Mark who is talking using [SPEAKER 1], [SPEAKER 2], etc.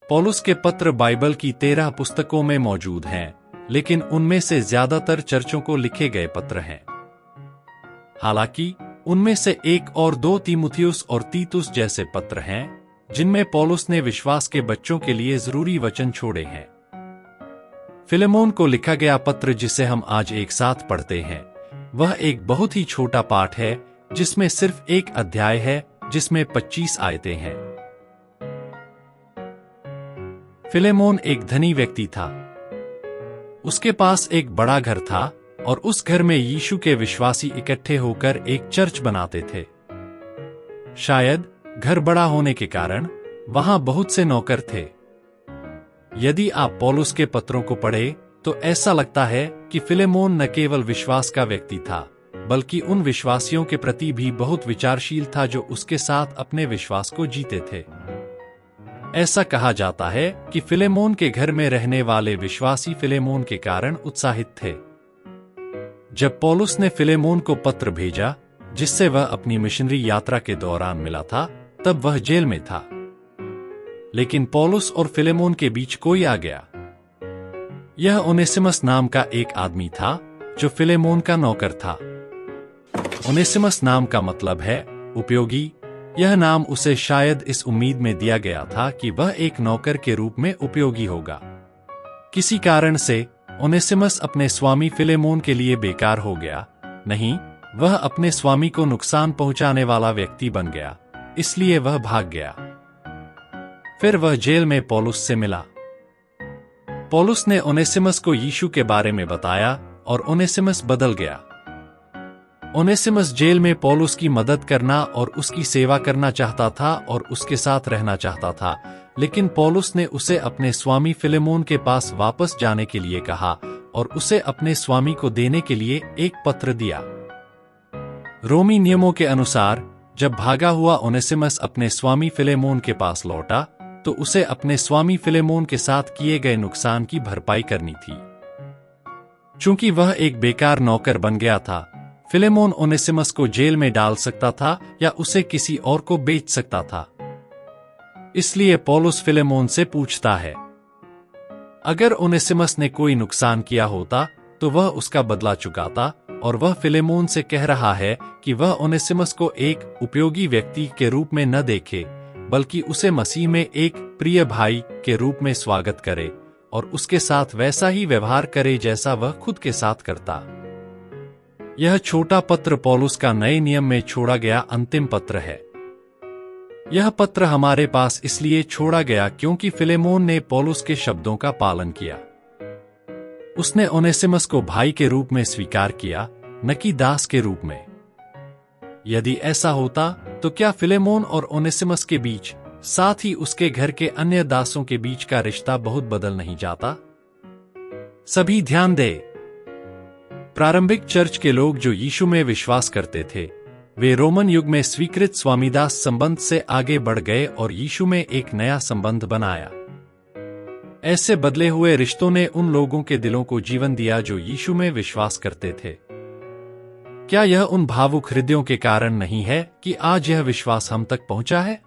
[SPEAKER 1] पौलुस के पत्र बाइबल की 13 पुस्तकों में मौजूद हैं, लेकिन उनमें से ज्यादातर चर्चों को लिखे गए पत्र हैं। हालांकि उनमें से एक और दो तीमुथियुस और तीतुस जैसे पत्र हैं, जिनमें पौलुस ने विश्वास के बच्चों के लिए जरूरी वचन छोड़े हैं। फिलेमोन को लिखा गया पत्र, जिसे हम आज एक साथ पढ़ते हैं, वह एक बहुत ही छोटा पाठ है, जिसमें सिर्फ एक अध्याय है, जिसमें 25 आयतें हैं। फिलेमोन एक धनी व्यक्ति था। उसके पास एक बड़ा घर था और उस घर में यीशु के विश्वासी इकट्ठे होकर एक चर्च बनाते थे। शायद घर बड़ा होने के कारण वहां बहुत से नौकर थे। यदि आप पौलुस के पत्रों को पढ़ें तो ऐसा लगता है कि फिलेमोन न केवल विश्वास का व्यक्ति था, बल्कि उन विश्वासियों के प्रति भी बहुत विचारशील था जो उसके साथ अपने विश्वास को जीते थे। ऐसा कहा जाता है कि फिलेमोन के घर में रहने वाले विश्वासी फिलेमोन के कारण उत्साहित थे। जब पौलुस ने फिलेमोन को पत्र भेजा, जिससे वह अपनी मिशनरी यात्रा के दौरान मिला था, तब वह जेल में था। लेकिन पौलुस और फिलेमोन के बीच कोई आ गया। यह ओनेसिमस नाम का एक आदमी था, जो फिलेमोन का नौकर था। ओनेसिमस नाम का मतलब है उपयोगी। यह नाम उसे शायद इस उम्मीद में दिया गया था कि वह एक नौकर के रूप में उपयोगी होगा। किसी कारण से ओनेसिमस अपने स्वामी फिलेमोन के लिए बेकार हो गया। नहीं, वह अपने स्वामी को नुकसान पहुंचाने वाला व्यक्ति बन गया, इसलिए वह भाग गया। फिर वह जेल में पौलुस से मिला। पौलुस ने ओनेसिमस को यीशु के बारे में बताया और ओनेसिमस बदल गया। ओनेसिमस जेल में पौलुस की मदद करना और उसकी सेवा करना चाहता था और उसके साथ रहना चाहता था, लेकिन पौलुस ने उसे अपने स्वामी फिलेमोन के पास वापस जाने के लिए कहा और उसे अपने स्वामी को देने के लिए एक पत्र दिया। रोमी नियमों के अनुसार जब भागा हुआ ओनेसिमस अपने स्वामी फिलेमोन के पास लौटा, तो उसे अपने स्वामी फिलेमोन के साथ किए गए नुकसान की भरपाई करनी थी। चूंकि वह एक बेकार नौकर बन गया था, फिलेमोन ओनेसिमस को जेल में डाल सकता था या उसे किसी और को बेच सकता था। इसलिए पौलुस फिलेमोन से पूछता है, अगर ओनेसिमस ने कोई नुकसान किया होता तो वह उसका बदला चुकाता, और वह फिलेमोन से कह रहा है कि वह ओनेसिमस को एक उपयोगी व्यक्ति के रूप में न देखे, बल्कि उसे मसीह में एक प्रिय भाई के रूप में स्वागत करे और उसके साथ वैसा ही व्यवहार करे जैसा वह खुद के साथ करता। यह छोटा पत्र पौलुस का नए नियम में छोड़ा गया अंतिम पत्र है। यह पत्र हमारे पास इसलिए छोड़ा गया क्योंकि फिलेमोन ने पौलुस के शब्दों का पालन किया। उसने ओनेसिमस को भाई के रूप में स्वीकार किया, न कि दास के रूप में। यदि ऐसा होता तो क्या फिलेमोन और ओनेसिमस के बीच, साथ ही उसके घर के अन्य दासों के बीच का रिश्ता बहुत बदल नहीं जाता? सभी ध्यान दें। प्रारंभिक चर्च के लोग जो यीशु में विश्वास करते थे, वे रोमन युग में स्वीकृत स्वामीदास संबंध से आगे बढ़ गए और यीशु में एक नया संबंध बनाया। ऐसे बदले हुए रिश्तों ने उन लोगों के दिलों को जीवन दिया जो यीशु में विश्वास करते थे। क्या यह उन भावुक हृदयों के कारण नहीं है कि आज यह विश्वास हम तक पहुंचा है?